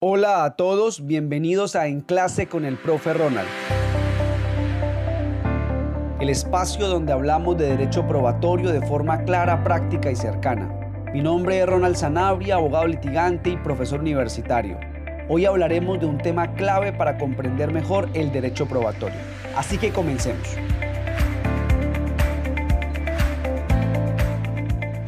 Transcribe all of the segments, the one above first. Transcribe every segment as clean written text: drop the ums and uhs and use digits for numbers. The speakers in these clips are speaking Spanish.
Hola a todos, bienvenidos a En Clase con el Profe Ronald. El espacio donde hablamos de derecho probatorio de forma clara, práctica y cercana. Mi nombre es Ronald Sanabria, abogado litigante y profesor universitario. Hoy hablaremos de un tema clave para comprender mejor el derecho probatorio. Así que comencemos.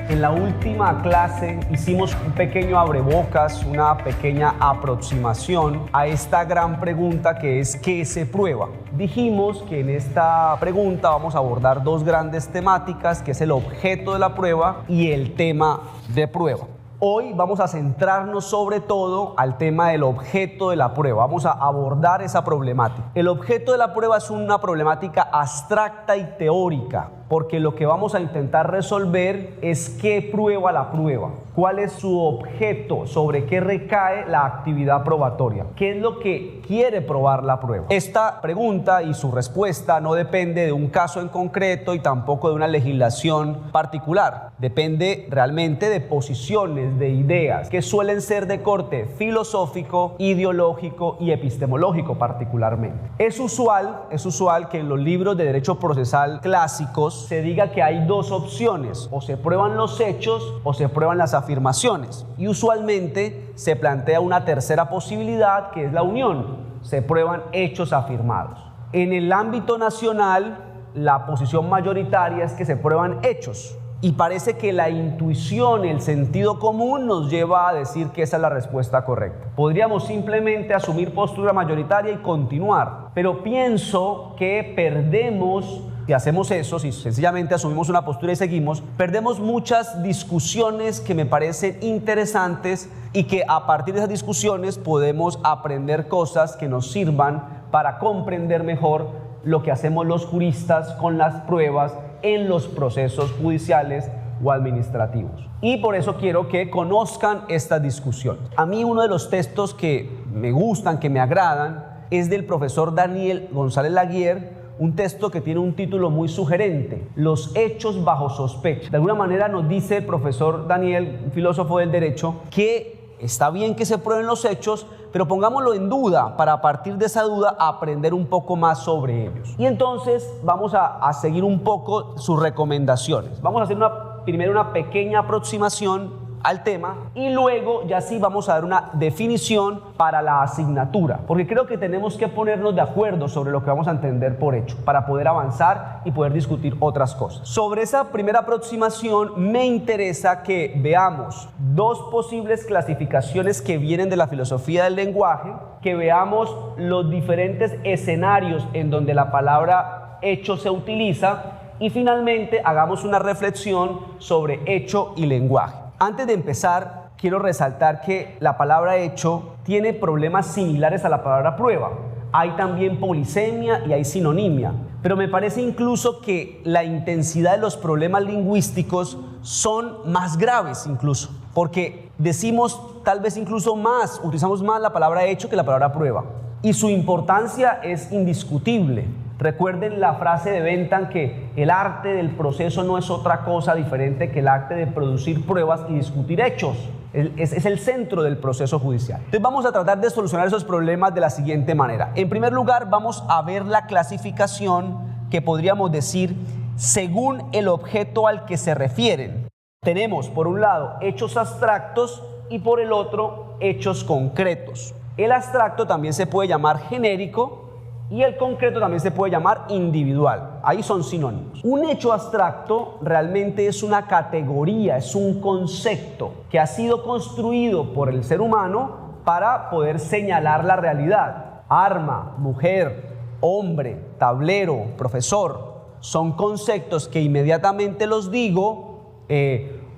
En la última clase hicimos un pequeño abrebocas, una pequeña aproximación a esta gran pregunta que es ¿qué se prueba? Dijimos que en esta pregunta vamos a abordar dos grandes temáticas, que es el objeto de la prueba y el tema de prueba. Hoy vamos a centrarnos sobre todo al tema del objeto de la prueba. Vamos a abordar esa problemática. El objeto de la prueba es una problemática abstracta y teórica, porque lo que vamos a intentar resolver es qué prueba la prueba, cuál es su objeto, sobre qué recae la actividad probatoria, qué es lo que quiere probar la prueba. Esta pregunta y su respuesta no depende de un caso en concreto y tampoco de una legislación particular. Depende realmente de posiciones, de ideas, que suelen ser de corte filosófico, ideológico y epistemológico particularmente. Es usual que en los libros de derecho procesal clásicos se diga que hay dos opciones: o se prueban los hechos o se prueban las afirmaciones, y usualmente se plantea una tercera posibilidad, que es la unión: se prueban hechos afirmados. En el ámbito nacional, la posición mayoritaria es que se prueban hechos, y parece que la intuición, el sentido común nos lleva a decir que esa es la respuesta correcta. Podríamos simplemente asumir postura mayoritaria y continuar, pero pienso que perdemos, si hacemos eso, si sencillamente asumimos una postura y seguimos, perdemos muchas discusiones que me parecen interesantes y que a partir de esas discusiones podemos aprender cosas que nos sirvan para comprender mejor lo que hacemos los juristas con las pruebas en los procesos judiciales o administrativos. Y por eso quiero que conozcan esta discusión. A mí uno de los textos que me gustan, que me agradan, es del profesor Daniel González Laguier, un texto que tiene un título muy sugerente: Los hechos bajo sospecha. De alguna manera nos dice el profesor Daniel, un filósofo del derecho, que está bien que se prueben los hechos, pero pongámoslo en duda para, a partir de esa duda, aprender un poco más sobre ellos. Y entonces vamos a seguir un poco sus recomendaciones. Vamos a hacer primero una pequeña aproximación al tema y luego ya sí vamos a dar una definición para la asignatura, porque creo que tenemos que ponernos de acuerdo sobre lo que vamos a entender por hecho para poder avanzar y poder discutir otras cosas. Sobre esa primera aproximación me interesa que veamos dos posibles clasificaciones que vienen de la filosofía del lenguaje, que veamos los diferentes escenarios en donde la palabra hecho se utiliza y finalmente hagamos una reflexión sobre hecho y lenguaje. Antes de empezar, quiero resaltar que la palabra hecho tiene problemas similares a la palabra prueba. Hay también polisemia y hay sinonimia, pero me parece incluso que la intensidad de los problemas lingüísticos son más graves incluso, porque decimos tal vez incluso más, utilizamos más la palabra hecho que la palabra prueba, y su importancia es indiscutible. Recuerden la frase de Bentham, que el arte del proceso no es otra cosa diferente que el arte de producir pruebas y discutir hechos. Es el centro del proceso judicial. Entonces vamos a tratar de solucionar esos problemas de la siguiente manera. En primer lugar, vamos a ver la clasificación que podríamos decir según el objeto al que se refieren. Tenemos por un lado hechos abstractos y por el otro hechos concretos. El abstracto también se puede llamar genérico y el concreto también se puede llamar individual. Ahí son sinónimos. Un hecho abstracto realmente es una categoría, es un concepto que ha sido construido por el ser humano para poder señalar la realidad. Arma, mujer, hombre, tablero, profesor, son conceptos que inmediatamente los digo,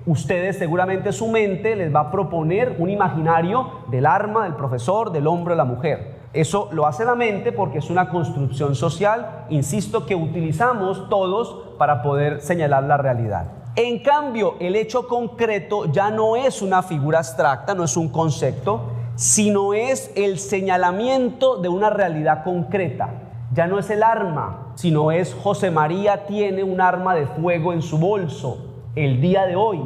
ustedes seguramente su mente les va a proponer un imaginario del arma, del profesor, del hombre o la mujer. Eso lo hace la mente porque es una construcción social, insisto, que utilizamos todos para poder señalar la realidad. En cambio, el hecho concreto ya no es una figura abstracta, no es un concepto, sino es el señalamiento de una realidad concreta. Ya no es el arma, sino es José María tiene un arma de fuego en su bolso el día de hoy.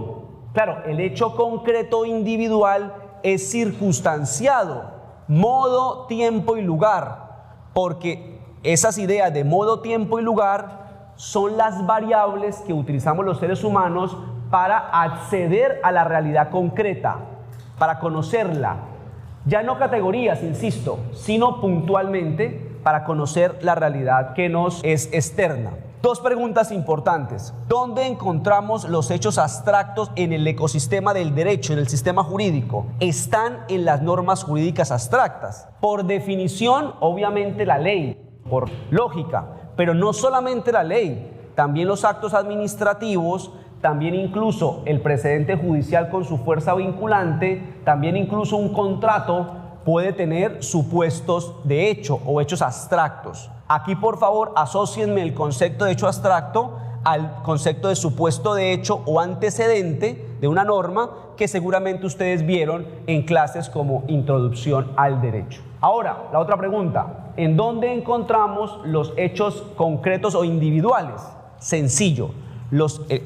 Claro, el hecho concreto individual es circunstanciado modo, tiempo y lugar, porque esas ideas de modo, tiempo y lugar son las variables que utilizamos los seres humanos para acceder a la realidad concreta, para conocerla. Ya no categorías, insisto, sino puntualmente para conocer la realidad que nos es externa. Dos preguntas importantes. ¿Dónde encontramos los hechos abstractos en el ecosistema del derecho, en el sistema jurídico? Están en las normas jurídicas abstractas. Por definición, obviamente la ley, por lógica, pero no solamente la ley, también los actos administrativos, también incluso el precedente judicial con su fuerza vinculante, también incluso un contrato puede tener supuestos de hecho o hechos abstractos. Aquí, por favor, asócienme el concepto de hecho abstracto al concepto de supuesto de hecho o antecedente de una norma que seguramente ustedes vieron en clases como Introducción al Derecho. Ahora, la otra pregunta, ¿en dónde encontramos los hechos concretos o individuales? Sencillo.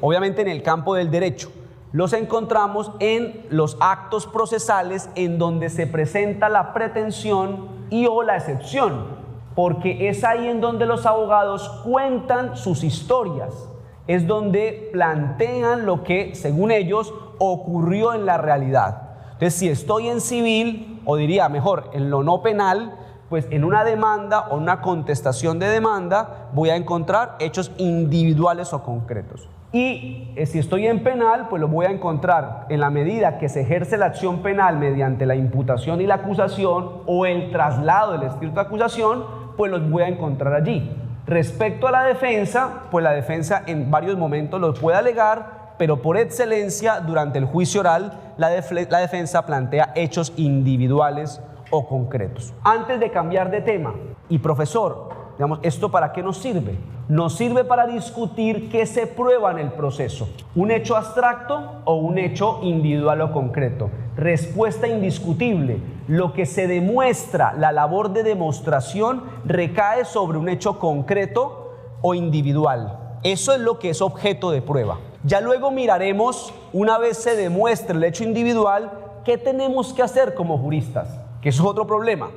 Obviamente en el campo del derecho, los encontramos en los actos procesales en donde se presenta la pretensión y o la excepción, porque es ahí en donde los abogados cuentan sus historias, es donde plantean lo que, según ellos, ocurrió en la realidad. Entonces, si estoy en civil, o diría mejor, en lo no penal, pues en una demanda o una contestación de demanda voy a encontrar hechos individuales o concretos. Y si estoy en penal, pues lo voy a encontrar en la medida que se ejerce la acción penal mediante la imputación y la acusación o el traslado del escrito de acusación, pues los voy a encontrar allí. Respecto a la defensa, pues la defensa en varios momentos los puede alegar, pero por excelencia durante el juicio oral la defensa plantea hechos individuales o concretos. Antes de cambiar de tema, y profesor, digamos, ¿esto para qué nos sirve? Nos sirve para discutir qué se prueba en el proceso, un hecho abstracto o un hecho individual o concreto. Respuesta indiscutible, lo que se demuestra, la labor de demostración recae sobre un hecho concreto o individual. Eso es lo que es objeto de prueba. Ya luego miraremos, una vez se demuestre el hecho individual, qué tenemos que hacer como juristas, que eso es otro problema.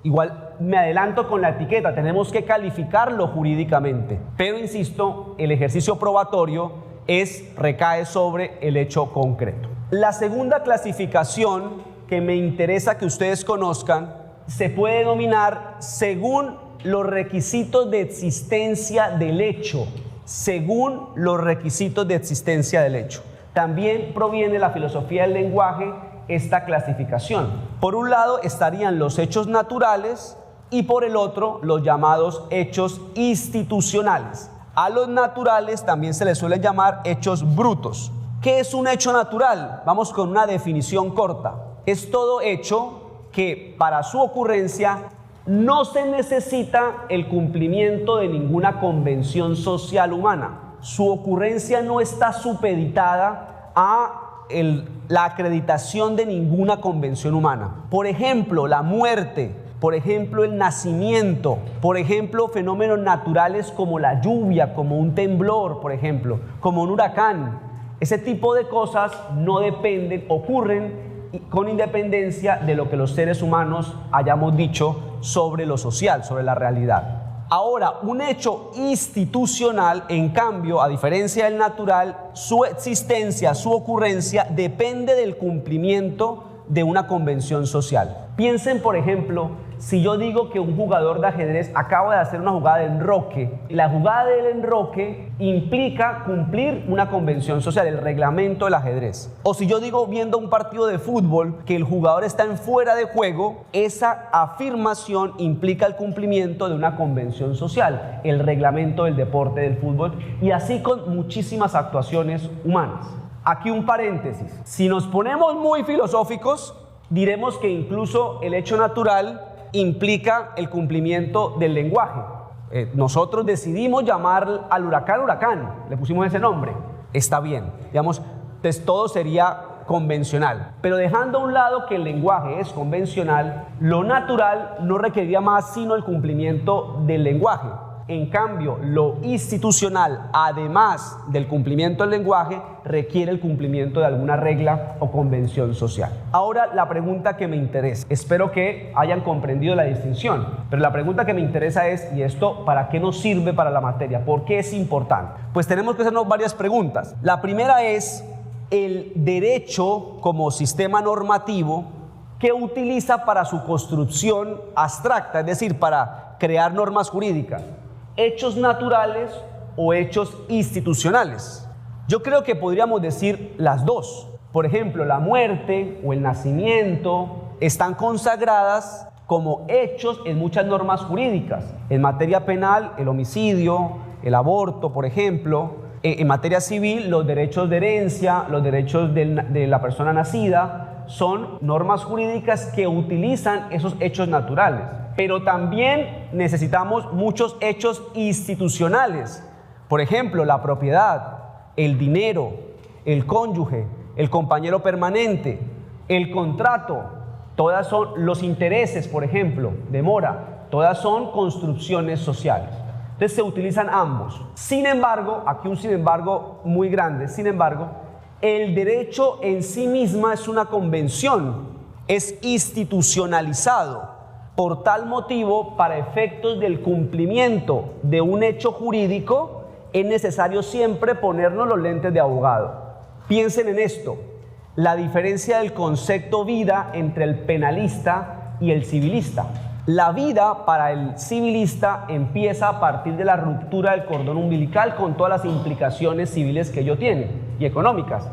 Igual me adelanto con la etiqueta, tenemos que calificarlo jurídicamente, pero insisto, el ejercicio probatorio recae sobre el hecho concreto. La segunda clasificación que me interesa que ustedes conozcan se puede denominar según los requisitos de existencia del hecho, según los requisitos de existencia del hecho. También proviene de la filosofía del lenguaje esta clasificación. Por un lado estarían los hechos naturales y por el otro los llamados hechos institucionales. A los naturales también se les suele llamar hechos brutos. ¿Qué es un hecho natural? Vamos con una definición corta. Es todo hecho que para su ocurrencia no se necesita el cumplimiento de ninguna convención social humana. Su ocurrencia no está supeditada a la acreditación de ninguna convención humana. Por ejemplo, la muerte, por ejemplo, el nacimiento, por ejemplo, fenómenos naturales como la lluvia, como un temblor, por ejemplo, como un huracán. Ese tipo de cosas no dependen, ocurren con independencia de lo que los seres humanos hayamos dicho sobre lo social, sobre la realidad. Ahora, un hecho institucional, en cambio, a diferencia del natural, su existencia, su ocurrencia, depende del cumplimiento de una convención social. Piensen, por ejemplo, si yo digo que un jugador de ajedrez acaba de hacer una jugada de enroque, la jugada del enroque implica cumplir una convención social, el reglamento del ajedrez. O si yo digo viendo un partido de fútbol que el jugador está en fuera de juego, esa afirmación implica el cumplimiento de una convención social, el reglamento del deporte del fútbol, y así con muchísimas actuaciones humanas. Aquí un paréntesis. Si nos ponemos muy filosóficos, diremos que incluso el hecho natural implica el cumplimiento del lenguaje. Nosotros decidimos llamar al huracán huracán, le pusimos ese nombre. Está bien, digamos, entonces todo sería convencional. Pero dejando a un lado que el lenguaje es convencional, lo natural no requeriría más sino el cumplimiento del lenguaje. En cambio, lo institucional, además del cumplimiento del lenguaje, requiere el cumplimiento de alguna regla o convención social. Ahora, la pregunta que me interesa, espero que hayan comprendido la distinción, pero la pregunta que me interesa es, ¿y esto para qué nos sirve para la materia? ¿Por qué es importante? Pues tenemos que hacernos varias preguntas. La primera es, el derecho como sistema normativo, ¿qué utiliza para su construcción abstracta? Es decir, para crear normas jurídicas. ¿Hechos naturales o hechos institucionales? Yo creo que podríamos decir las dos. Por ejemplo, la muerte o el nacimiento están consagradas como hechos en muchas normas jurídicas. En materia penal, el homicidio, el aborto, por ejemplo. En materia civil, los derechos de herencia, los derechos de la persona nacida, son normas jurídicas que utilizan esos hechos naturales. Pero también necesitamos muchos hechos institucionales. Por ejemplo, la propiedad, el dinero, el cónyuge, el compañero permanente, el contrato, todas son los intereses, por ejemplo, de mora, todas son construcciones sociales. Entonces se utilizan ambos. Sin embargo, aquí un sin embargo muy grande, sin embargo, el derecho en sí misma es una convención, es institucionalizado. Por tal motivo, para efectos del cumplimiento de un hecho jurídico, es necesario siempre ponernos los lentes de abogado. Piensen en esto, la diferencia del concepto vida entre el penalista y el civilista. La vida para el civilista empieza a partir de la ruptura del cordón umbilical con todas las implicaciones civiles que ello tiene y económicas.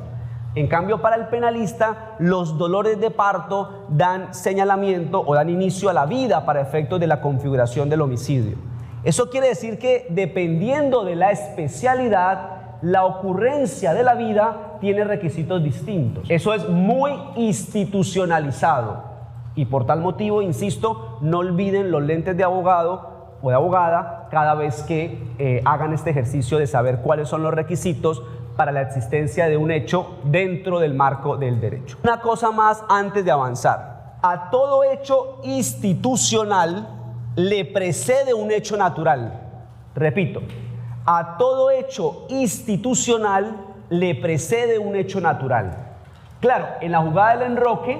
En cambio, para el penalista, los dolores de parto dan señalamiento o dan inicio a la vida para efectos de la configuración del homicidio. Eso quiere decir que dependiendo de la especialidad, la ocurrencia de la vida tiene requisitos distintos. Eso es muy institucionalizado y por tal motivo, insisto, no olviden los lentes de abogado o de abogada cada vez que hagan este ejercicio de saber cuáles son los requisitos para la existencia de un hecho dentro del marco del derecho. Una cosa más antes de avanzar. A todo hecho institucional le precede un hecho natural. Repito, a todo hecho institucional le precede un hecho natural. Claro, en la jugada del enroque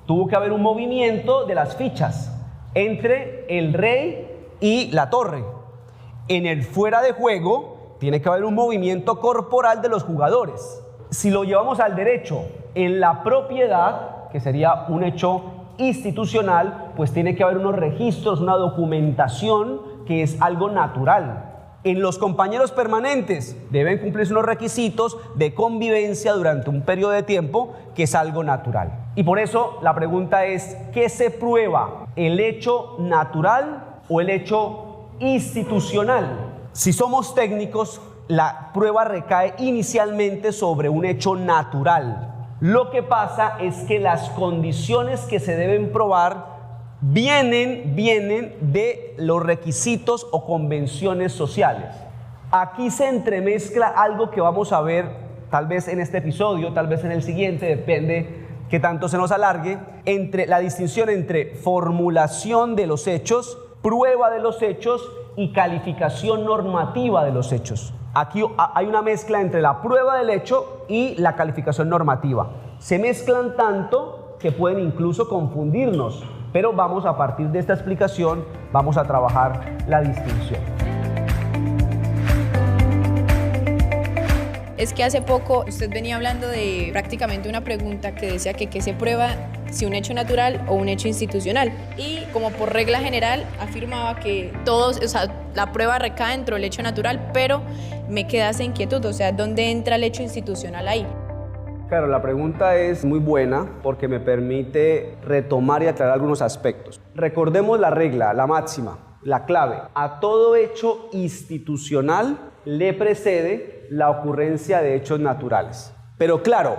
tuvo que haber un movimiento de las fichas entre el rey y la torre. En el fuera de juego tiene que haber un movimiento corporal de los jugadores. Si lo llevamos al derecho, en la propiedad, que sería un hecho institucional, pues tiene que haber unos registros, una documentación que es algo natural. En los compañeros permanentes deben cumplirse unos requisitos de convivencia durante un periodo de tiempo que es algo natural. Y por eso la pregunta es, ¿qué se prueba? ¿El hecho natural o el hecho institucional? Si somos técnicos, la prueba recae inicialmente sobre un hecho natural. Lo que pasa es que las condiciones que se deben probar vienen de los requisitos o convenciones sociales. Aquí se entremezcla algo que vamos a ver tal vez en este episodio, tal vez en el siguiente, depende que tanto se nos alargue, entre la distinción entre formulación de los hechos, prueba de los hechos y calificación normativa de los hechos. Aquí hay una mezcla entre la prueba del hecho y la calificación normativa. Se mezclan tanto que pueden incluso confundirnos, pero vamos a partir de esta explicación, vamos a trabajar la distinción. Es que hace poco usted venía hablando de prácticamente una pregunta que decía que qué se prueba, si un hecho natural o un hecho institucional. Y como por regla general afirmaba que todos, o sea, la prueba recae dentro del hecho natural, pero me queda esa inquietud, o sea, ¿dónde entra el hecho institucional ahí? Claro, la pregunta es muy buena porque me permite retomar y aclarar algunos aspectos. Recordemos la regla, la máxima, la clave. A todo hecho institucional le precede la ocurrencia de hechos naturales. Pero claro,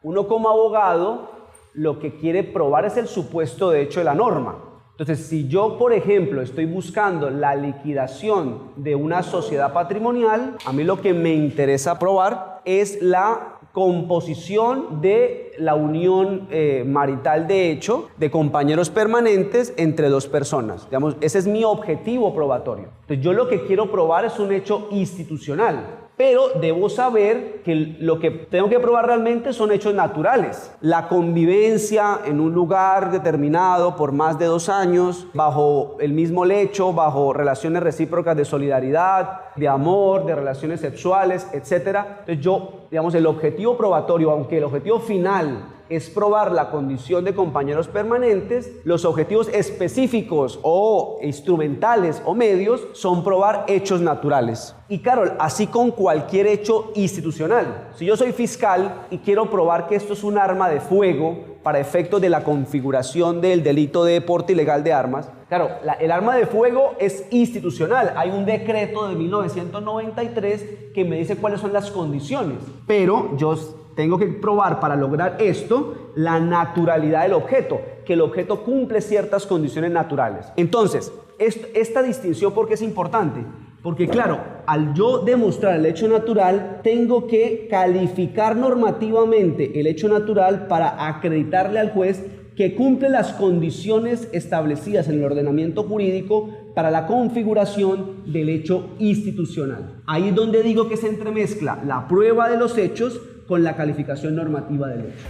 uno como abogado lo que quiere probar es el supuesto de hecho de la norma. Entonces, si yo, por ejemplo, estoy buscando la liquidación de una sociedad patrimonial, a mí lo que me interesa probar es la composición de la unión marital de hecho, de compañeros permanentes entre dos personas. Digamos, ese es mi objetivo probatorio. Entonces, yo lo que quiero probar es un hecho institucional, pero debo saber que lo que tengo que probar realmente son hechos naturales. La convivencia en un lugar determinado por más de 2 años, bajo el mismo lecho, bajo relaciones recíprocas de solidaridad, de amor, de relaciones sexuales, etc. Entonces digamos, el objetivo probatorio, aunque el objetivo final es probar la condición de compañeros permanentes, los objetivos específicos o instrumentales o medios son probar hechos naturales. Y Carol, así con cualquier hecho institucional. Si yo soy fiscal y quiero probar que esto es un arma de fuego para efectos de la configuración del delito de porte ilegal de armas, claro, el arma de fuego es institucional. Hay un decreto de 1993 que me dice cuáles son las condiciones, pero yo tengo que probar para lograr esto la naturalidad del objeto, que el objeto cumple ciertas condiciones naturales. Entonces, esta distinción, ¿por qué es importante? Porque claro, al yo demostrar el hecho natural, tengo que calificar normativamente el hecho natural para acreditarle al juez que cumple las condiciones establecidas en el ordenamiento jurídico para la configuración del hecho institucional. Ahí es donde digo que se entremezcla la prueba de los hechos con la calificación normativa del hecho.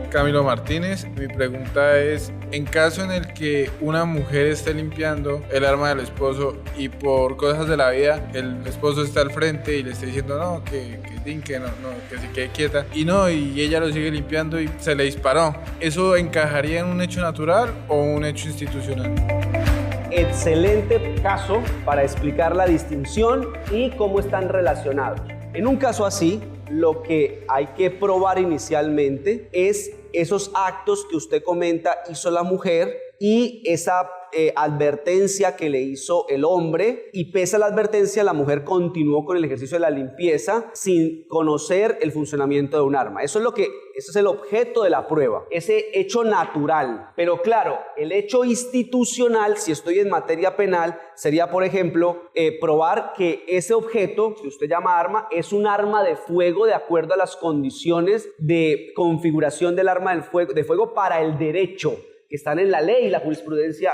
Camilo Martínez, mi pregunta es, en caso en el que una mujer esté limpiando el arma del esposo y por cosas de la vida el esposo está al frente y le está diciendo no, que se quede quieta y ella lo sigue limpiando y se le disparó, ¿eso encajaría en un hecho natural o un hecho institucional? Excelente caso para explicar la distinción y cómo están relacionados. En un caso así, lo que hay que probar inicialmente es esos actos que usted comenta hizo la mujer y esa advertencia que le hizo el hombre, y pese a la advertencia la mujer continuó con el ejercicio de la limpieza sin conocer el funcionamiento de un arma. Eso es el objeto de la prueba, ese hecho natural. Pero claro, el hecho institucional, si estoy en materia penal, sería, por ejemplo, probar que ese objeto que usted llama arma es un arma de fuego de acuerdo a las condiciones de configuración del arma de fuego para el derecho, que están en la ley y la jurisprudencia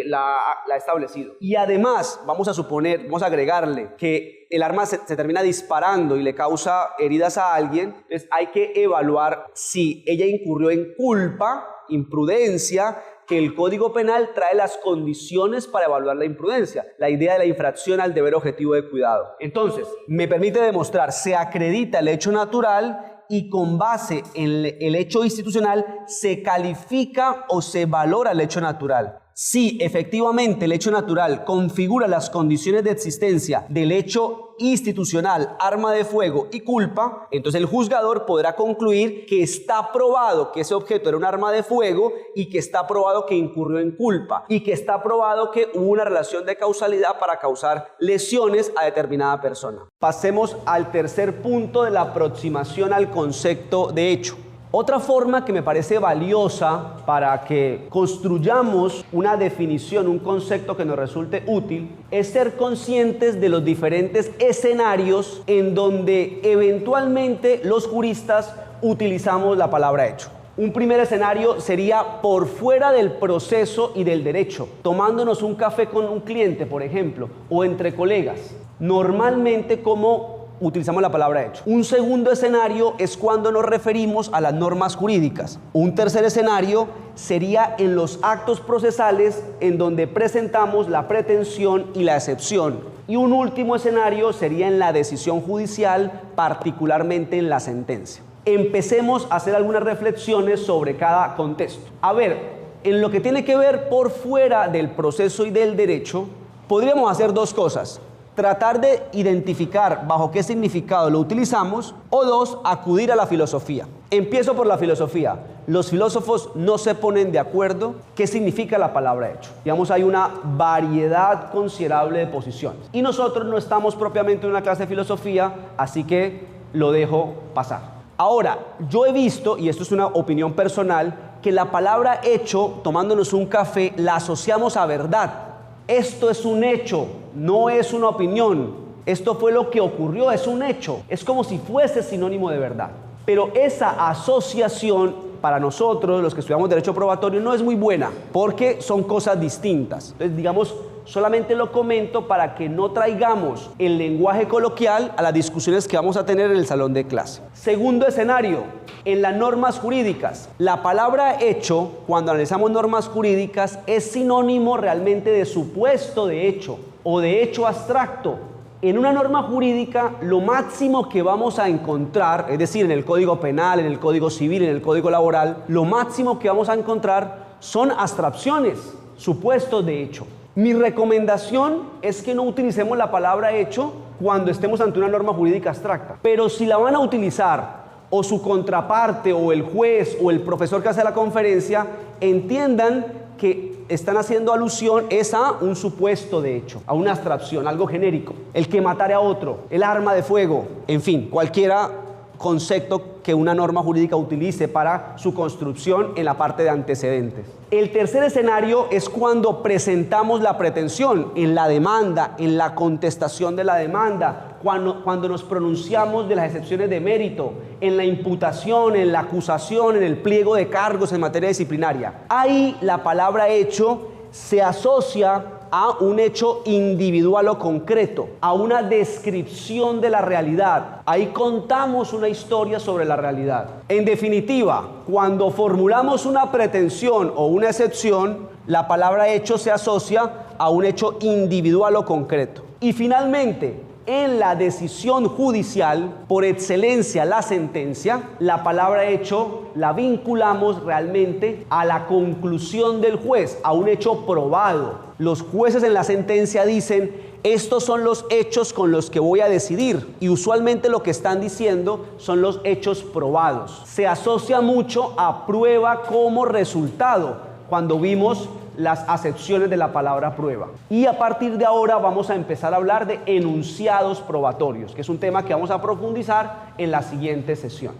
la ha establecido. Y además, vamos a agregarle que el arma se termina disparando y le causa heridas a alguien, entonces hay que evaluar si ella incurrió en culpa, imprudencia, que el Código Penal trae las condiciones para evaluar la imprudencia, la idea de la infracción al deber objetivo de cuidado. Entonces, me permite demostrar, se acredita el hecho natural y con base en el hecho institucional se califica o se valora el hecho natural. Si efectivamente el hecho natural configura las condiciones de existencia del hecho institucional, arma de fuego y culpa, entonces el juzgador podrá concluir que está probado que ese objeto era un arma de fuego y que está probado que incurrió en culpa y que está probado que hubo una relación de causalidad para causar lesiones a determinada persona. Pasemos al tercer punto de la aproximación al concepto de hecho. Otra forma que me parece valiosa para que construyamos una definición, un concepto que nos resulte útil, es ser conscientes de los diferentes escenarios en donde eventualmente los juristas utilizamos la palabra hecho. Un primer escenario sería por fuera del proceso y del derecho, tomándonos un café con un cliente, por ejemplo, o entre colegas. Normalmente como utilizamos la palabra hecho. Un segundo escenario es cuando nos referimos a las normas jurídicas. Un tercer escenario sería en los actos procesales en donde presentamos la pretensión y la excepción. Y un último escenario sería en la decisión judicial, particularmente en la sentencia. Empecemos a hacer algunas reflexiones sobre cada contexto. A ver, en lo que tiene que ver por fuera del proceso y del derecho, podríamos hacer dos cosas. Tratar de identificar bajo qué significado lo utilizamos, o dos, acudir a la filosofía. Empiezo por la filosofía. Los filósofos no se ponen de acuerdo qué significa la palabra hecho. Digamos, hay una variedad considerable de posiciones. Y nosotros no estamos propiamente en una clase de filosofía, así que lo dejo pasar. Ahora, yo he visto, y esto es una opinión personal, que la palabra hecho, tomándonos un café, la asociamos a verdad. Esto es un hecho, no es una opinión. Esto fue lo que ocurrió, es un hecho. Es como si fuese sinónimo de verdad. Pero esa asociación para nosotros, los que estudiamos derecho probatorio, no es muy buena porque son cosas distintas. Entonces, digamos, solamente lo comento para que no traigamos el lenguaje coloquial a las discusiones que vamos a tener en el salón de clase. Segundo escenario, en las normas jurídicas. La palabra hecho, cuando analizamos normas jurídicas, es sinónimo realmente de supuesto de hecho o de hecho abstracto. En una norma jurídica, lo máximo que vamos a encontrar, es decir, en el Código Penal, en el Código Civil, en el Código Laboral, lo máximo que vamos a encontrar son abstracciones, supuestos de hecho. Mi recomendación es que no utilicemos la palabra hecho cuando estemos ante una norma jurídica abstracta. Pero si la van a utilizar, o su contraparte, o el juez, o el profesor que hace la conferencia, entiendan que están haciendo alusión es a un supuesto de hecho, a una abstracción, algo genérico. El que matare a otro, el arma de fuego, en fin, cualquiera concepto que una norma jurídica utilice para su construcción en la parte de antecedentes. El tercer escenario es cuando presentamos la pretensión en la demanda, en la contestación de la demanda, cuando nos pronunciamos de las excepciones de mérito, en la imputación, en la acusación, en el pliego de cargos en materia disciplinaria. Ahí la palabra hecho se asocia a un hecho individual o concreto, a una descripción de la realidad. Ahí contamos una historia sobre la realidad. En definitiva, cuando formulamos una pretensión o una excepción, la palabra hecho se asocia a un hecho individual o concreto. Y finalmente, en la decisión judicial, por excelencia la sentencia, la palabra hecho la vinculamos realmente a la conclusión del juez, a un hecho probado. Los jueces en la sentencia dicen, estos son los hechos con los que voy a decidir, y usualmente lo que están diciendo son los hechos probados. Se asocia mucho a prueba como resultado, cuando vimos las acepciones de la palabra prueba. Y a partir de ahora vamos a empezar a hablar de enunciados probatorios, que es un tema que vamos a profundizar en la siguiente sesión.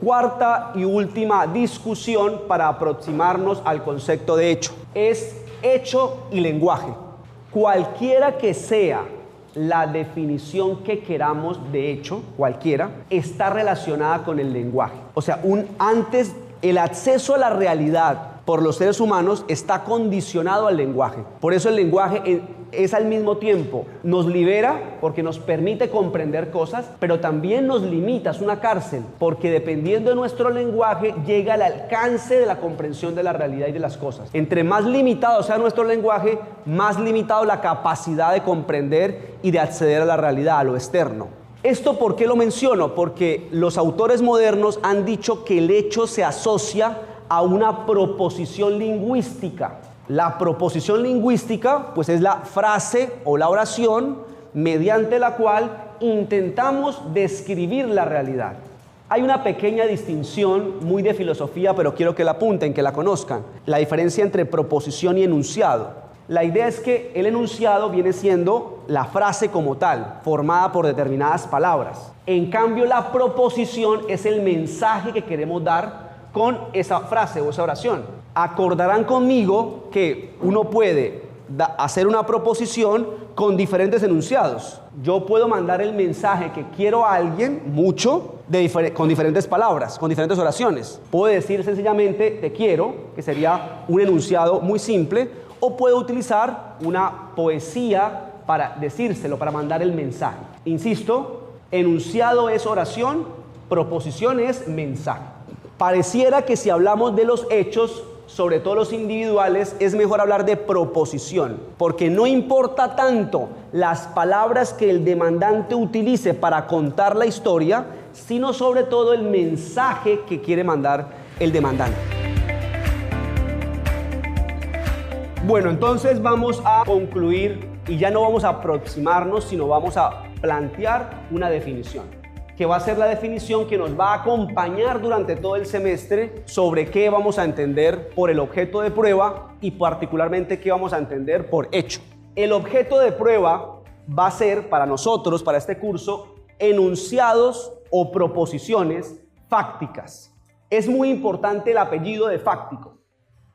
Cuarta y última discusión para aproximarnos al concepto de hecho. Es hecho y lenguaje. Cualquiera que sea la definición que queramos de hecho, cualquiera, está relacionada con el lenguaje. O sea, antes el acceso a la realidad por los seres humanos está condicionado al lenguaje. Por eso el lenguaje es al mismo tiempo, nos libera porque nos permite comprender cosas, pero también nos limita, es una cárcel, porque dependiendo de nuestro lenguaje llega al alcance de la comprensión de la realidad y de las cosas. Entre más limitado sea nuestro lenguaje, más limitado la capacidad de comprender y de acceder a la realidad, a lo externo. ¿Esto por qué lo menciono? Porque los autores modernos han dicho que el hecho se asocia a una proposición lingüística. La proposición lingüística, pues, es la frase o la oración mediante la cual intentamos describir la realidad. Hay una pequeña distinción muy de filosofía, pero quiero que la apunten, que la conozcan. La diferencia entre proposición y enunciado. La idea es que el enunciado viene siendo la frase como tal, formada por determinadas palabras. En cambio, la proposición es el mensaje que queremos dar con esa frase o esa oración. Acordarán conmigo que uno puede hacer una proposición con diferentes enunciados. Yo puedo mandar el mensaje que quiero a alguien mucho con diferentes palabras, con diferentes oraciones. Puedo decir sencillamente te quiero, que sería un enunciado muy simple, o puedo utilizar una poesía para decírselo, para mandar el mensaje. Insisto, enunciado es oración, proposición es mensaje. Pareciera que si hablamos de los hechos, sobre todo los individuales, es mejor hablar de proposición, porque no importa tanto las palabras que el demandante utilice para contar la historia, sino sobre todo el mensaje que quiere mandar el demandante. Bueno, entonces vamos a concluir y ya no vamos a aproximarnos, sino vamos a plantear una definición, que va a ser la definición que nos va a acompañar durante todo el semestre sobre qué vamos a entender por el objeto de prueba y particularmente qué vamos a entender por hecho. El objeto de prueba va a ser para nosotros, para este curso, enunciados o proposiciones fácticas. Es muy importante el apellido de fáctico.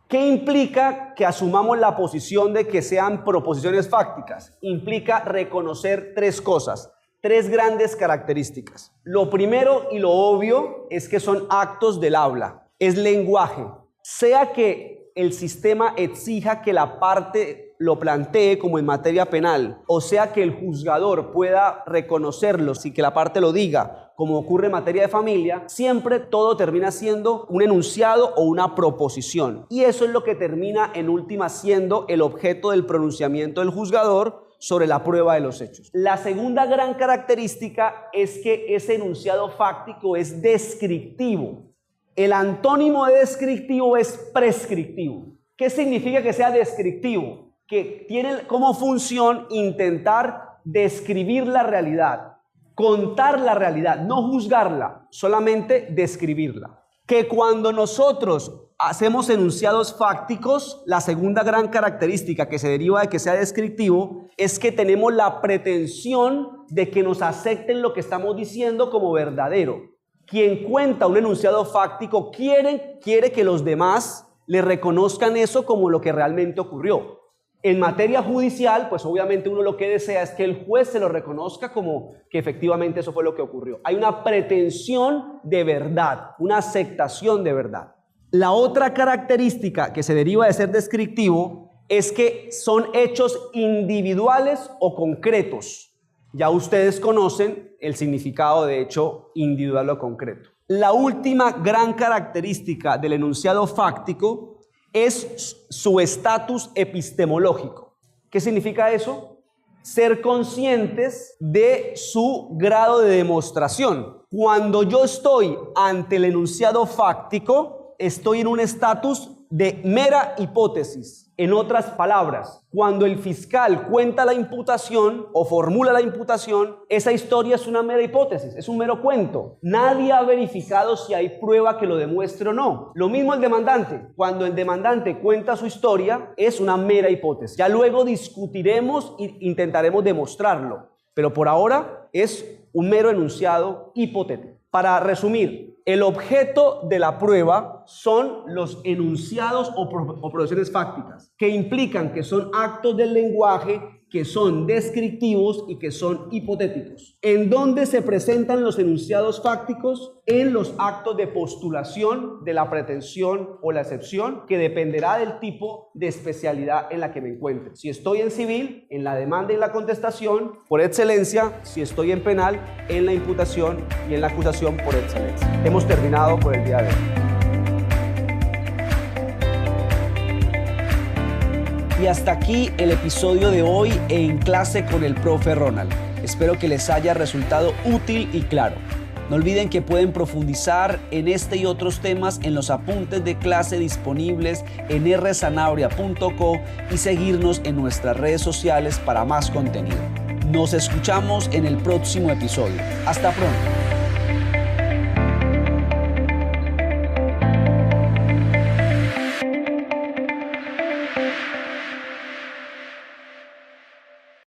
¿Qué implica que asumamos la posición de que sean proposiciones fácticas? Implica reconocer tres cosas. 3 grandes características. Lo primero y lo obvio es que son actos del habla, es lenguaje. Sea que el sistema exija que la parte lo plantee como en materia penal, o sea que el juzgador pueda reconocerlo sin que la parte lo diga, como ocurre en materia de familia, siempre todo termina siendo un enunciado o una proposición. Y eso es lo que termina en última siendo el objeto del pronunciamiento del juzgador sobre la prueba de los hechos. La segunda gran característica es que ese enunciado fáctico es descriptivo. El antónimo de descriptivo es prescriptivo. ¿Qué significa que sea descriptivo? Que tiene como función intentar describir la realidad, contar la realidad, no juzgarla, solamente describirla. Que cuando nosotros hacemos enunciados fácticos, la segunda gran característica que se deriva de que sea descriptivo es que tenemos la pretensión de que nos acepten lo que estamos diciendo como verdadero. Quien cuenta un enunciado fáctico quiere que los demás le reconozcan eso como lo que realmente ocurrió. En materia judicial, pues obviamente uno lo que desea es que el juez se lo reconozca como que efectivamente eso fue lo que ocurrió. Hay una pretensión de verdad, una aceptación de verdad. La otra característica que se deriva de ser descriptivo es que son hechos individuales o concretos. Ya ustedes conocen el significado de hecho individual o concreto. La última gran característica del enunciado fáctico es su estatus epistemológico. ¿Qué significa eso? Ser conscientes de su grado de demostración. Cuando yo estoy ante el enunciado fáctico, estoy en un estatus de mera hipótesis. En otras palabras, cuando el fiscal cuenta la imputación o formula la imputación, esa historia es una mera hipótesis, es un mero cuento. Nadie ha verificado si hay prueba que lo demuestre o no. Lo mismo el demandante. Cuando el demandante cuenta su historia, es una mera hipótesis. Ya luego discutiremos e intentaremos demostrarlo, pero por ahora es un mero enunciado hipotético. Para resumir, el objeto de la prueba son los enunciados o proposiciones fácticas, que implican que son actos del lenguaje, que son descriptivos y que son hipotéticos. ¿En dónde se presentan los enunciados fácticos? En los actos de postulación de la pretensión o la excepción, que dependerá del tipo de especialidad en la que me encuentre. Si estoy en civil, en la demanda y la contestación, por excelencia. Si estoy en penal, en la imputación y en la acusación, por excelencia. Hemos terminado por el día de hoy. Y hasta aquí el episodio de hoy en Clase con el Profe Ronald. Espero que les haya resultado útil y claro. No olviden que pueden profundizar en este y otros temas en los apuntes de clase disponibles en rsanabria.co y seguirnos en nuestras redes sociales para más contenido. Nos escuchamos en el próximo episodio. Hasta pronto.